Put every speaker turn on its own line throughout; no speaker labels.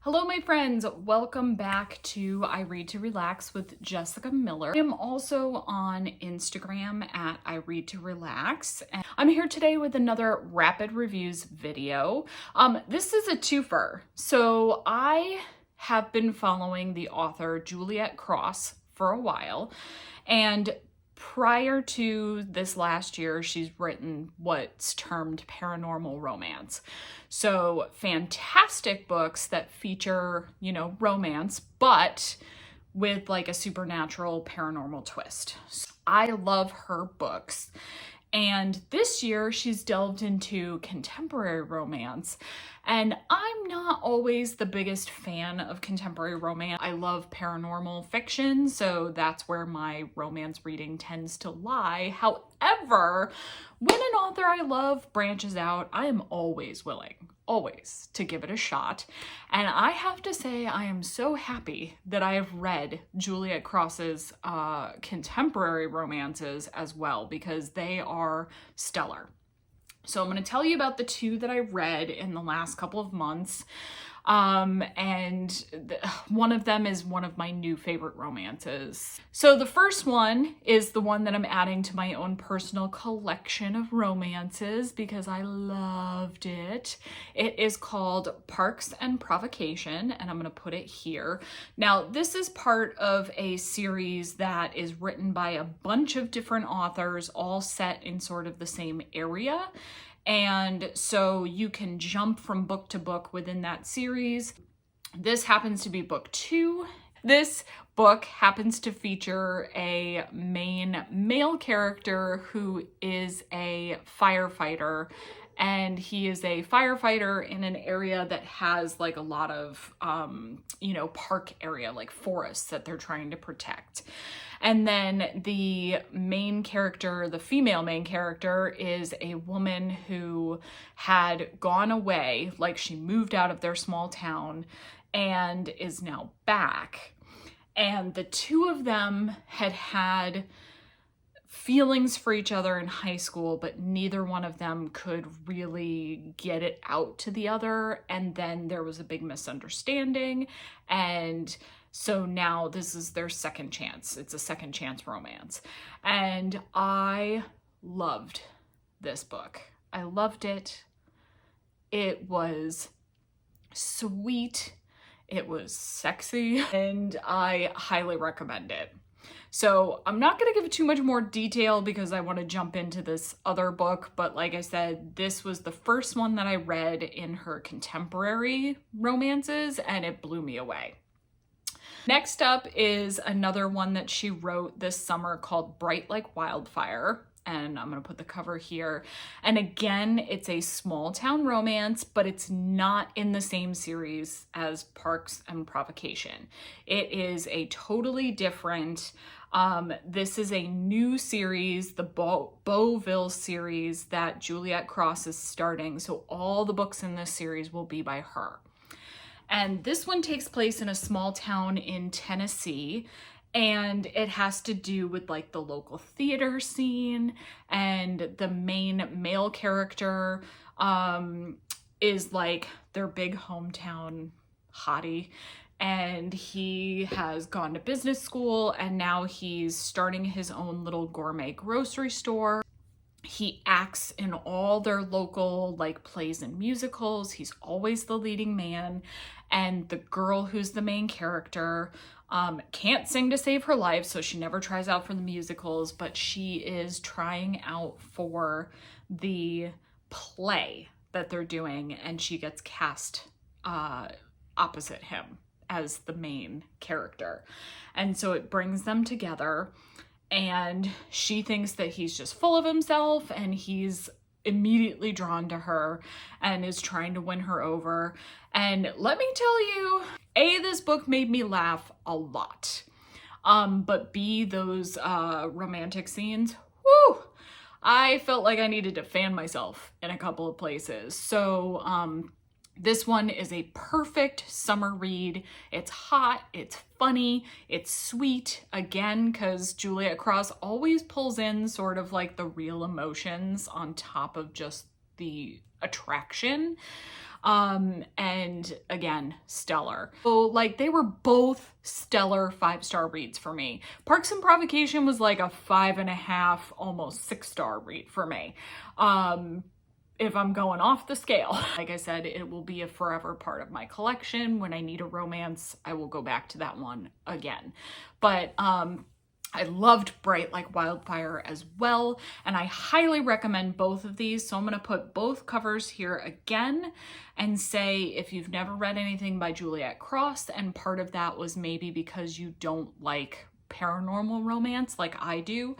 Hello, my friends. Welcome back to I Read to Relax with Jessica Miller. I am also on Instagram at I Read to Relax. And I'm here today with another rapid reviews video. This is a twofer. So I have been following the author Juliette Cross for a while, and prior to this last year, she's written what's termed paranormal romance. So fantastic books that feature, romance, but with like a supernatural paranormal twist. So I love her books. And this year she's delved into contemporary romance. And I'm not always the biggest fan of contemporary romance. I love paranormal fiction, so that's where my romance reading tends to lie. However, when an author I love branches out, I am always willing, always, to give it a shot. And I have to say, I am so happy that I have read Juliette Cross's contemporary romances as well, because they are stellar. So I'm going to tell you about the two that I read in the last couple of months. One of them is one of my new favorite romances. So the first one is the one that I'm adding to my own personal collection of romances because I loved it. It is called Parks and Provocation, and I'm going to put it here. Now, this is part of a series that is written by a bunch of different authors, all set in sort of the same area. And so you can jump from book to book within that series. This happens to be book 2. This book happens to feature a main male character who is a firefighter. And he is a firefighter in an area that has like a lot of, park area, like forests that they're trying to protect. And then the main character, the female main character, is a woman who had gone away, like she moved out of their small town and is now back. And the two of them had feelings for each other in high school, but neither one of them could really get it out to the other. And then there was a big misunderstanding. And so now this is their second chance. It's a second chance romance. And I loved this book. I loved it. It was sweet. It was sexy. And I highly recommend it. So I'm not going to give too much more detail because I want to jump into this other book. But like I said, this was the first one that I read in her contemporary romances, and it blew me away. Next up is another one that she wrote this summer called Bright Like Wildfire. And I'm going to put the cover here. And again, it's a small town romance, but it's not in the same series as Parks and Provocation. It is a totally different, this is a new series, the Beauville series that Juliette Cross is starting. So all the books in this series will be by her. And this one takes place in a small town in Tennessee, and it has to do with like the local theater scene, and the main male character is like their big hometown hottie, and he has gone to business school and now he's starting his own little gourmet grocery store. He acts in all their local like plays and musicals. He's always the leading man. And the girl who's the main character can't sing to save her life, so she never tries out for the musicals, but she is trying out for the play that they're doing, and she gets cast opposite him as the main character. And so it brings them together, and she thinks that he's just full of himself, and he's immediately drawn to her and is trying to win her over. And let me tell you, A, this book made me laugh a lot. But B, those romantic scenes, whoo, I felt like I needed to fan myself in a couple of places. So this one is a perfect summer read. It's hot, it's funny, it's sweet, again, because Juliette Cross always pulls in sort of like the real emotions on top of just the attraction. And again, stellar. So like they were both stellar 5-star reads for me. Parks and Provocation was like a 5.5, almost 6-star read for me. If I'm going off the scale. Like I said, it will be a forever part of my collection. When I need a romance, I will go back to that one again. But I loved Bright Like Wildfire as well, and I highly recommend both of these. So I'm going to put both covers here again and say if you've never read anything by Juliette Cross, and part of that was maybe because you don't like paranormal romance like I do,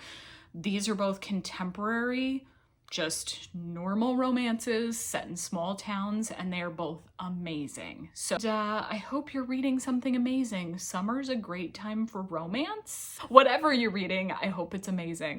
these are both contemporary, just normal romances set in small towns, and they're both amazing. So I hope you're reading something amazing. Summer's a great time for romance. Whatever you're reading, I hope it's amazing.